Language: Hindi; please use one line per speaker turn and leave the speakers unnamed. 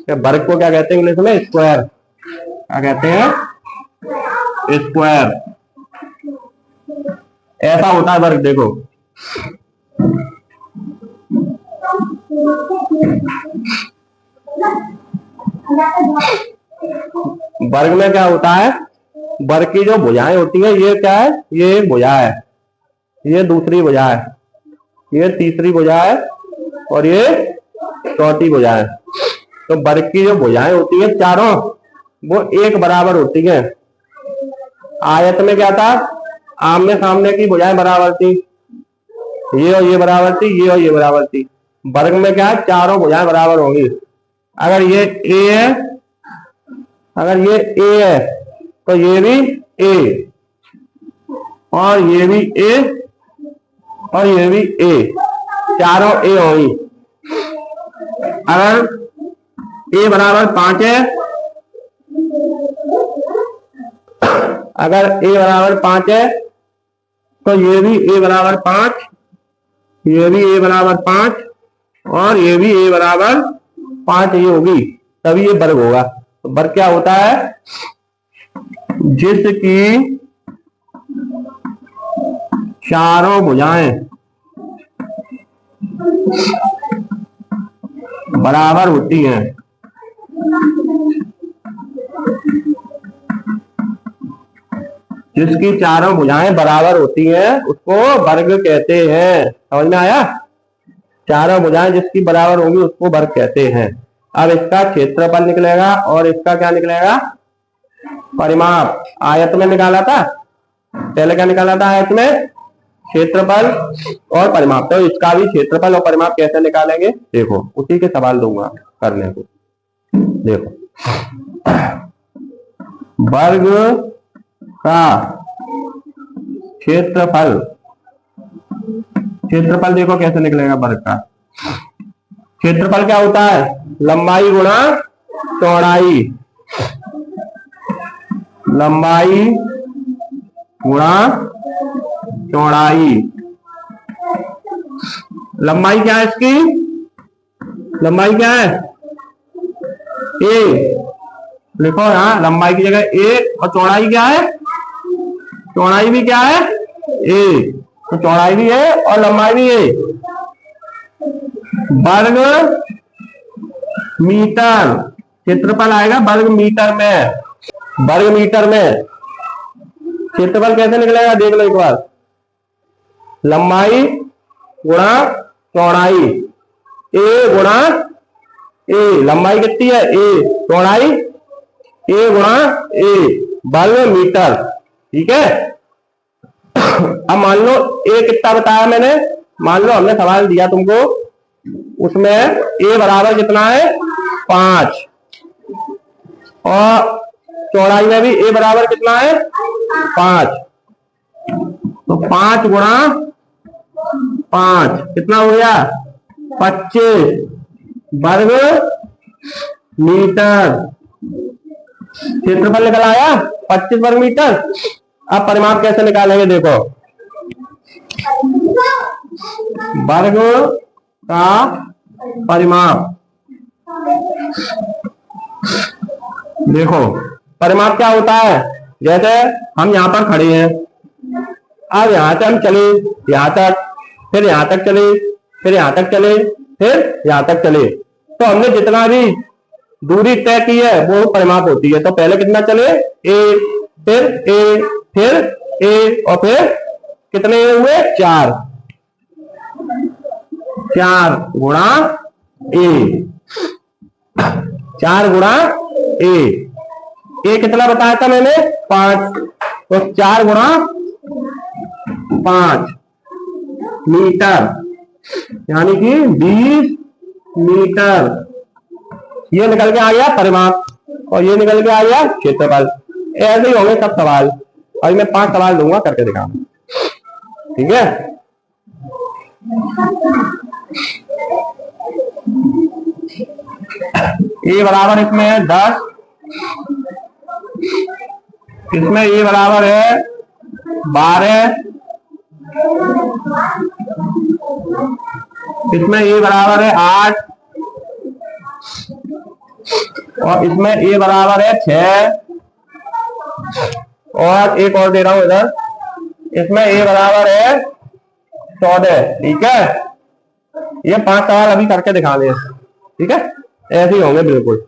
वर्ग को क्या कहते हैं इंग्लिश में? स्क्वायर। क्या कहते हैं? स्क्वायर। ऐसा होता है वर्ग। देखो वर्ग में क्या होता है? वर्ग की जो भुजाएं होती है, ये क्या है? ये एक भुजा है, ये दूसरी भुजा है, ये तीसरी भुजा है और ये चौथी भुजा है। तो वर्ग की जो भुजाएं होती है चारों, वो एक बराबर होती है। आयत में क्या था? आमने सामने की भुजाएं बराबर थी, ये और ये बराबर थी, ये और ये बराबर थी। वर्ग में क्या है? चारों भुजाएं बराबर होंगी। अगर ये ए है, अगर ये ए है तो ये भी ए, और ये भी ए, और ये भी ए, चारों ए होंगी। अगर ए बराबर 5 है, अगर ए बराबर 5 है तो ये भी ए बराबर 5, ये भी ए बराबर 5 और ये भी ए बराबर 5 ये होगी, तभी ये वर्ग होगा। तो वर्ग क्या होता है? जिसकी चारों भुजाएं बराबर होती हैं। जिसकी चारों भुजाएं बराबर होती हैं उसको वर्ग कहते हैं। समझ में आया? चारों भुजाएं जिसकी बराबर होंगी उसको वर्ग कहते हैं। अब इसका क्षेत्रफल निकलेगा और इसका क्या निकलेगा? परिमाप। आयत में निकाला था, पहले क्या निकाला था? आयत में क्षेत्रफल और परिमाप। तो इसका भी क्षेत्रफल और परिमाप कैसे निकालेंगे? देखो, उसी के सवाल दूंगा करने को। देखो, वर्ग का क्षेत्रफल, क्षेत्रफल देखो कैसे निकलेगा वर्ग का। क्षेत्रफल क्या होता है? लंबाई गुणा चौड़ाई, लंबाई गुणा चौड़ाई। लंबाई क्या है इसकी? लंबाई क्या है? ए। लिखो यहाँ, लंबाई की जगह ए, और चौड़ाई क्या है? चौड़ाई भी क्या है? ए। तो चौड़ाई भी है और लंबाई भी है। वर्ग मीटर, क्षेत्रफल आएगा वर्ग मीटर में। वर्ग मीटर में क्षेत्रफल कैसे निकलेगा? देख लो एक बार। लंबाई गुणा चौड़ाई, ए गुणा ए। लंबाई कितनी है? ए। चौड़ाई ए गुणा ए, वर्ग मीटर। ठीक है। अब मान लो ए कितना बताया मैंने? मान लो हमने सवाल दिया तुमको, उसमें ए बराबर कितना है? 5, और चौड़ाई में भी ए बराबर कितना है? 5। तो 5 गुणा 5 कितना हो गया? 25 वर्ग मीटर। क्षेत्रफल निकल आया 25 वर्ग मीटर। अब परिमाप कैसे निकालेंगे? देखो, वर्ग का परिमाप। देखो, परिमाप क्या होता है? जैसे हम यहां पर खड़े हैं, अब यहां से हम चले यहां तक, फिर यहां तक चले, फिर यहां तक चले, फिर यहां तक चले, तो हमने जितना भी दूरी तय की है वो परिमाप होती है। तो पहले कितना चले? ए, फिर ए, फिर ए, और फिर कितने हुए? 4। 4 गुणा ए, 4 गुणा ए। ए कितना बताया था मैंने? 5। तो 4 गुणा 5 मीटर, यानी कि 20 मीटर। ये निकल के आ गया परिमाप और ये निकल के आ गया क्षेत्रफल। ऐसे ही होंगे सब सवाल। और मैं 5 सवाल दूंगा, करके दिखाऊंगा। ठीक है। ए बराबर इसमें है 10, इसमें ए बराबर है 12, इसमें ए बराबर है 8, और इसमें ए बराबर है 6, और एक और दे रहा हूं इधर, इसमें ए बराबर है 14। ठीक है, ये 5 सवाल अभी करके दिखा दें। ठीक है, ऐसे ही होंगे बिल्कुल।